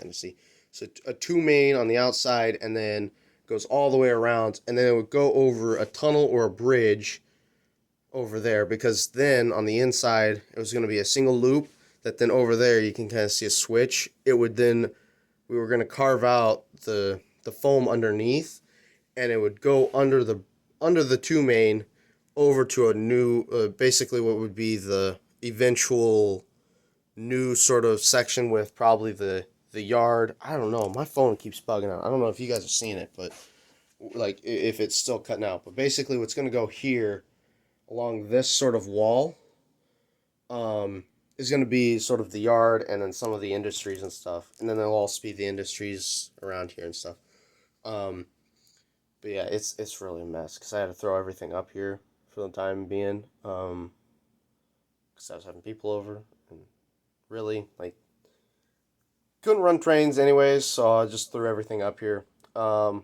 kind of see. So a two main on the outside, and then goes all the way around, and then it would go over a tunnel or a bridge over there, because then on the inside it was going to be a single loop that then over there you can kind of see a switch. It would then, we were going to carve out the foam underneath, and it would go under the two main over to a new, basically what would be the eventual new sort of section with probably the yard. I don't know. My phone keeps bugging out. I don't know if you guys have seen it, but like if it's still cutting out. But basically, what's going to go here along this sort of wall is going to be sort of the yard, and then some of the industries and stuff, and then there'll also be the industries around here and stuff. Um, but yeah, it's really a mess because I had to throw everything up here for the time being. Because I was having people over, and really like couldn't run trains anyways, so I just threw everything up here. But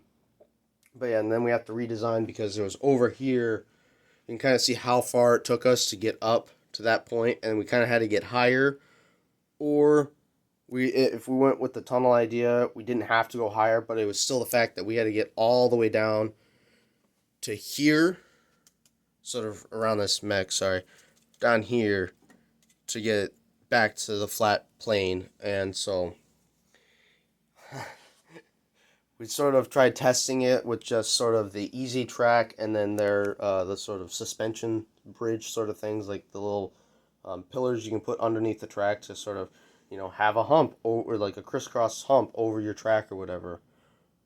yeah, and then we have to redesign because it was over here. You can kind of see how far it took us to get up to that point, and we kind of had to get higher, or if we went with the tunnel idea, we didn't have to go higher, but it was still the fact that we had to get all the way down to here, sort of around this mech, sorry, down here to get back to the flat plane. And so we sort of tried testing it with just sort of the easy track, and then the sort of suspension bridge sort of things, like the little pillars you can put underneath the track to sort of, have a hump, or like a crisscross hump over your track or whatever.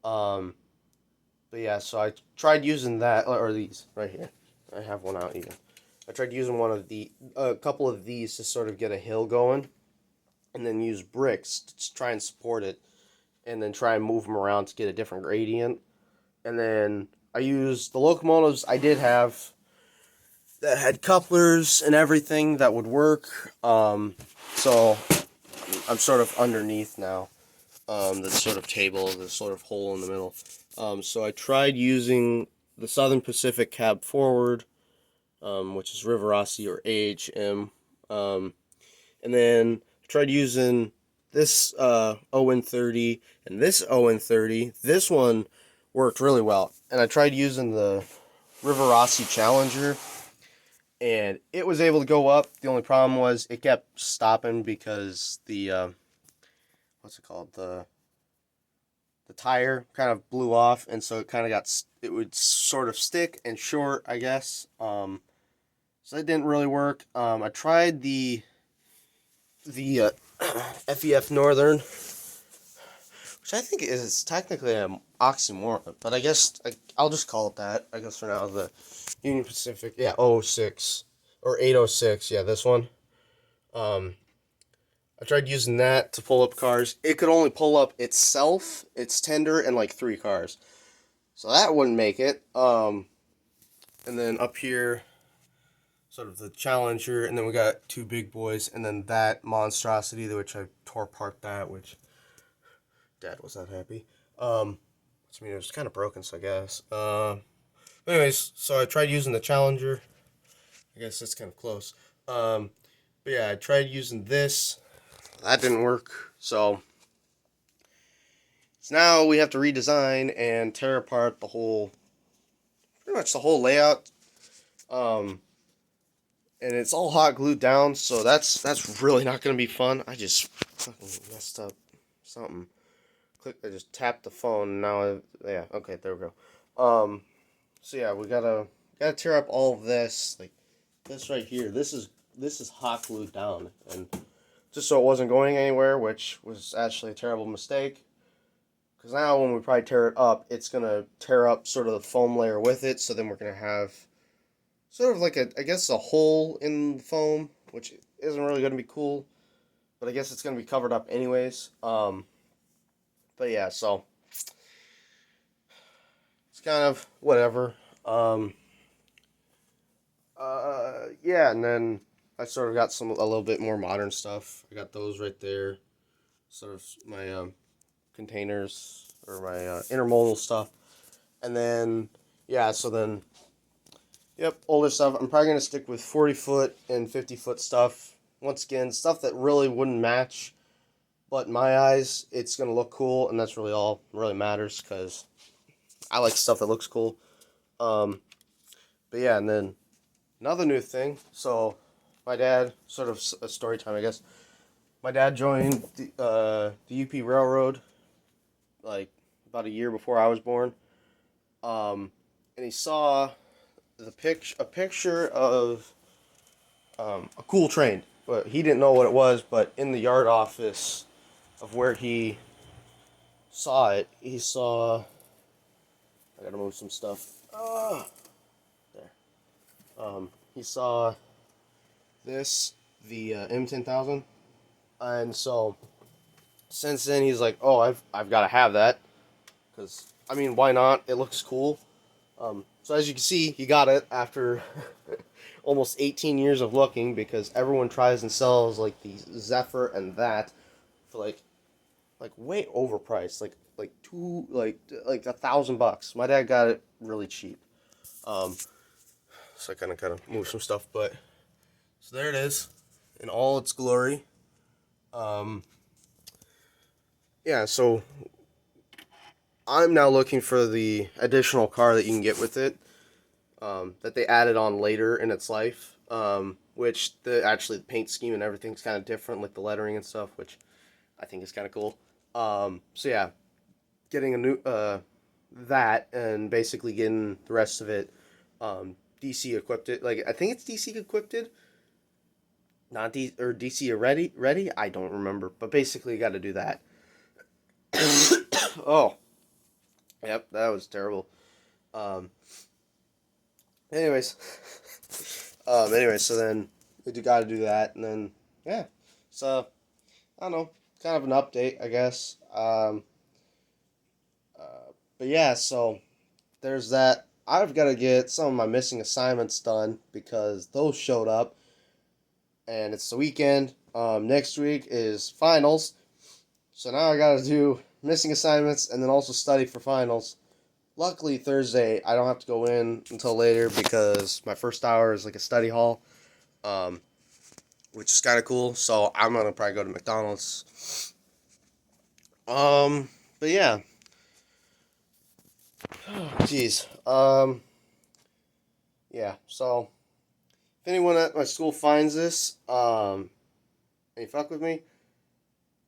Um, but yeah, so I tried using that, or these right here. I have one out even. I tried using a couple of these to sort of get a hill going, and then use bricks to try and support it, and then try and move them around to get a different gradient. And then I used the locomotives I did have that had couplers and everything that would work. So I'm sort of underneath now. The sort of table, the sort of hole in the middle. So I tried using the Southern Pacific cab forward, which is Rivarossi or AHM. And then I tried using this ON30 and this ON30. This one worked really well. And I tried using the Rivarossi Challenger, and it was able to go up. The only problem was it kept stopping because what's it called? The tire kind of blew off, and so it would sort of stick and short, I guess. So that didn't really work. I tried the FEF Northern, which I think is technically an oxymoron, but I guess I'll just call it that, I guess, for now. The Union Pacific, yeah, 06, or 806, yeah, this one. I tried using that to pull up cars. It could only pull up itself, its tender, and like 3 cars. So that wouldn't make it. And then up here, sort of the Challenger, and then we got 2 big boys, and then that monstrosity, which I tore apart that, which Dad was not happy. Which I mean, it was kind of broken, so I guess. Anyways, so I tried using the Challenger. I guess that's kind of close. But yeah, I tried using this. That didn't work, so now we have to redesign and tear apart pretty much the whole layout. And it's all hot glued down, so that's really not gonna be fun. I just fucking messed up something. I just tapped the phone. Now, yeah, okay, there we go. So yeah, we gotta tear up all of this, like this right here. This is hot glued down, and just so it wasn't going anywhere, which was actually a terrible mistake. Because now when we probably tear it up, it's going to tear up sort of the foam layer with it, so then we're going to have sort of like I guess a hole in the foam, which isn't really going to be cool, but I guess it's going to be covered up anyways. But yeah, so it's kind of whatever. Yeah, and then I sort of got a little bit more modern stuff. I got those right there, sort of my containers, or my intermodal stuff, and then yeah, so then yep, older stuff. I'm probably gonna stick with 40-foot and 50-foot stuff. Once again, stuff that really wouldn't match, but in my eyes, it's gonna look cool, and that's really all really matters because I like stuff that looks cool. Um, but yeah, and then another new thing. So my dad, sort of a story time, I guess. My dad joined the UP Railroad like about a year before I was born. And he saw a picture of a cool train. But he didn't know what it was. But in the yard office of where he saw it, he saw. I gotta move some stuff. There. He saw this, the M10,000, and so since then he's like, "Oh, I've got to have that because I mean, why not? It looks cool." So as you can see, he got it after almost 18 years of looking because everyone tries and sells like the Zephyr and that for like way overpriced, like two like $1,000. My dad got it really cheap. Um, so I kind of move some stuff, but so there it is in all its glory. Um, yeah, so I'm now looking for the additional car that you can get with it. That they added on later in its life, which the paint scheme and everything's kind of different, like the lettering and stuff, which I think is kind of cool. So yeah, getting a new that and basically getting the rest of it DC equipped. It like I think it's DC equipped, not DC ready. I don't remember, but basically got to do that. Oh, yep, that was terrible. Um, anyways, so then we got to do that, and then yeah, so I don't know, kind of an update, I guess. But yeah, so there's that. I've got to get some of my missing assignments done because those showed up, and it's the weekend. Next week is finals, so now I got to do missing assignments and then also study for finals. Luckily, Thursday I don't have to go in until later because my first hour is like a study hall, um, which is kind of cool. So I'm gonna probably go to McDonald's. But yeah, jeez. Yeah. So if anyone at my school finds this, and you fuck with me,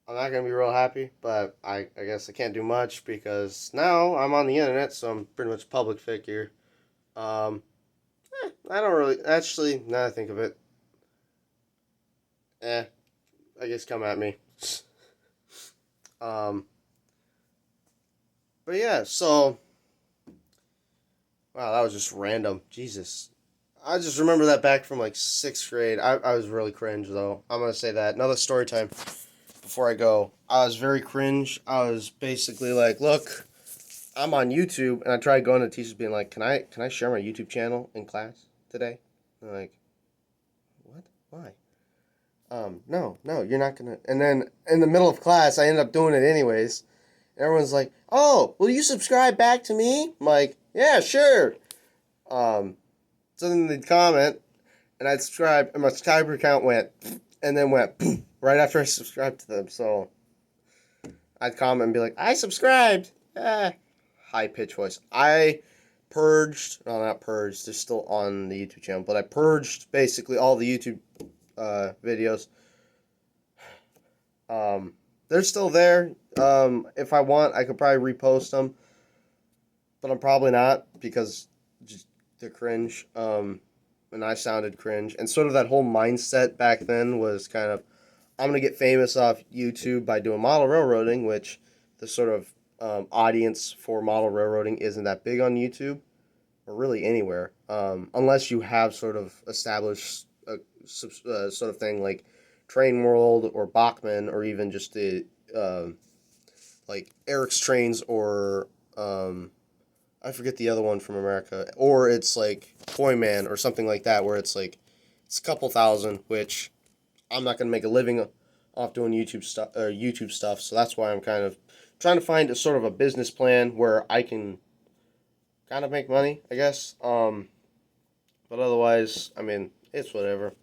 I'm not gonna be real happy. But I guess I can't do much because now I'm on the internet, so I'm pretty much a public figure. Um, I don't really actually. Now that I think of it, I guess come at me. Um, but yeah, so wow, that was just random. Jesus, I just remember that back from like sixth grade. I was really cringe though. I'm gonna say that. Another story time before I go. I was very cringe. I was basically like, look, I'm on YouTube, and I tried going to teachers being like, can I share my YouTube channel in class today? And they're like, what? Why? No, you're not gonna. And then in the middle of class, I ended up doing it anyways. Everyone's like, "Oh, will you subscribe back to me?" I'm like, "Yeah, sure." Um, so then they'd comment, and I'd subscribe, and my subscriber count went, and then went right after I subscribed to them. So I'd comment and be like, "I subscribed." High pitch voice. I purged. No, not purged. They're still on the YouTube channel, but I purged basically all the YouTube videos. Um, they're still there. If I want, I could probably repost them, but I'm probably not because just they're cringe. And I sounded cringe, and sort of that whole mindset back then was kind of, I'm gonna get famous off YouTube by doing model railroading, which the sort of audience for model railroading isn't that big on YouTube or really anywhere, unless you have sort of established a sort of thing like Train World or Bachman or even just the like Eric's Trains or I forget the other one from America, or it's like Toy Man or something like that, where it's like it's a couple thousand, which I'm not gonna make a living off doing YouTube stuff. So that's why I'm kind of trying to find a sort of a business plan where I can kind of make money, I guess. But otherwise, I mean, it's whatever.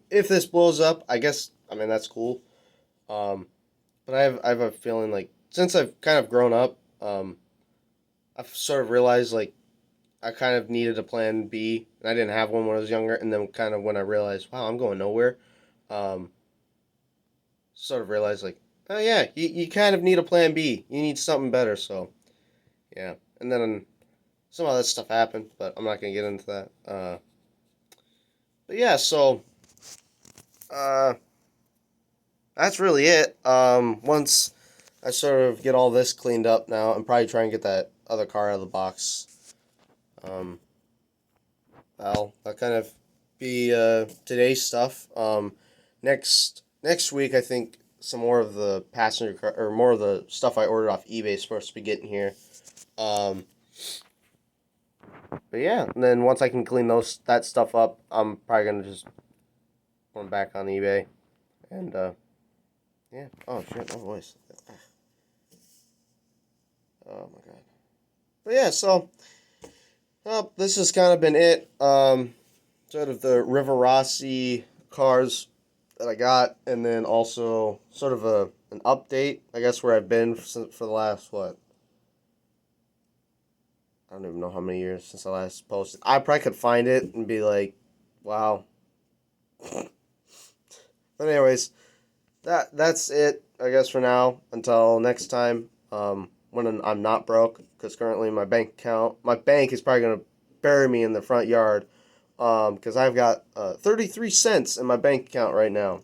If this blows up, I guess, I mean, that's cool. Um, but I have a feeling like since I've kind of grown up, I've sort of realized like I kind of needed a plan B, and I didn't have one when I was younger. And then kind of when I realized, wow, I'm going nowhere, um, sort of realized like, oh yeah, you kind of need a plan B. You need something better. So yeah, and then some of that stuff happened, but I'm not gonna get into that. But yeah, so uh, that's really it. Once I sort of get all this cleaned up now, I'm probably trying to get that other car out of the box. Um, that kind of be today's stuff. Next week, I think some more of the passenger car or more of the stuff I ordered off eBay is supposed to be getting here. Um, but yeah, and then once I can clean that stuff up, I'm probably gonna just put them back on eBay and yeah. Oh shit, my voice. Oh my god. But yeah, so well, this has kind of been it. Sort of the Rivarossi cars that I got, and then also sort of an update, I guess, where I've been for the last what, I don't even know how many years since I last posted. I probably could find it and be like, wow. But anyways, that's it, I guess, for now. Until next time, when I'm not broke, because currently my bank is probably gonna bury me in the front yard, because I've got 33 cents in my bank account right now.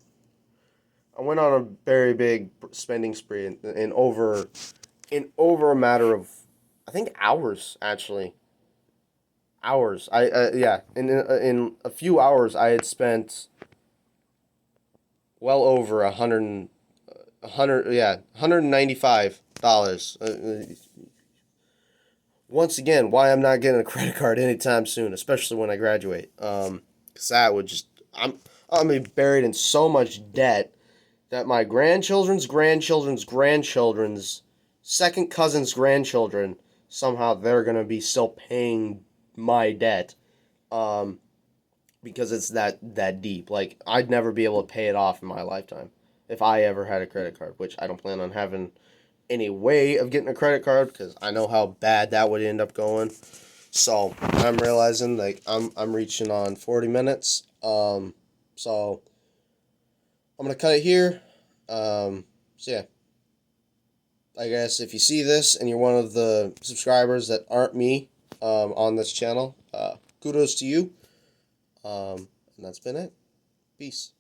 I went on a very big spending spree in over a matter of, I think, hours actually. Hours. I yeah. In a few hours, I had spent well over $195. Once again, why I'm not getting a credit card anytime soon, especially when I graduate. Cause that would just I'm gonna be buried in so much debt that my grandchildren's grandchildren's grandchildren's second cousin's grandchildren somehow they're gonna be still paying my debt, um, because it's that deep. Like I'd never be able to pay it off in my lifetime if I ever had a credit card, which I don't plan on having any way of getting a credit card because I know how bad that would end up going. So I'm realizing like I'm reaching on 40 minutes. So I'm gonna cut it here. So yeah, I guess if you see this and you're one of the subscribers that aren't me, on this channel, kudos to you. And that's been it. Peace.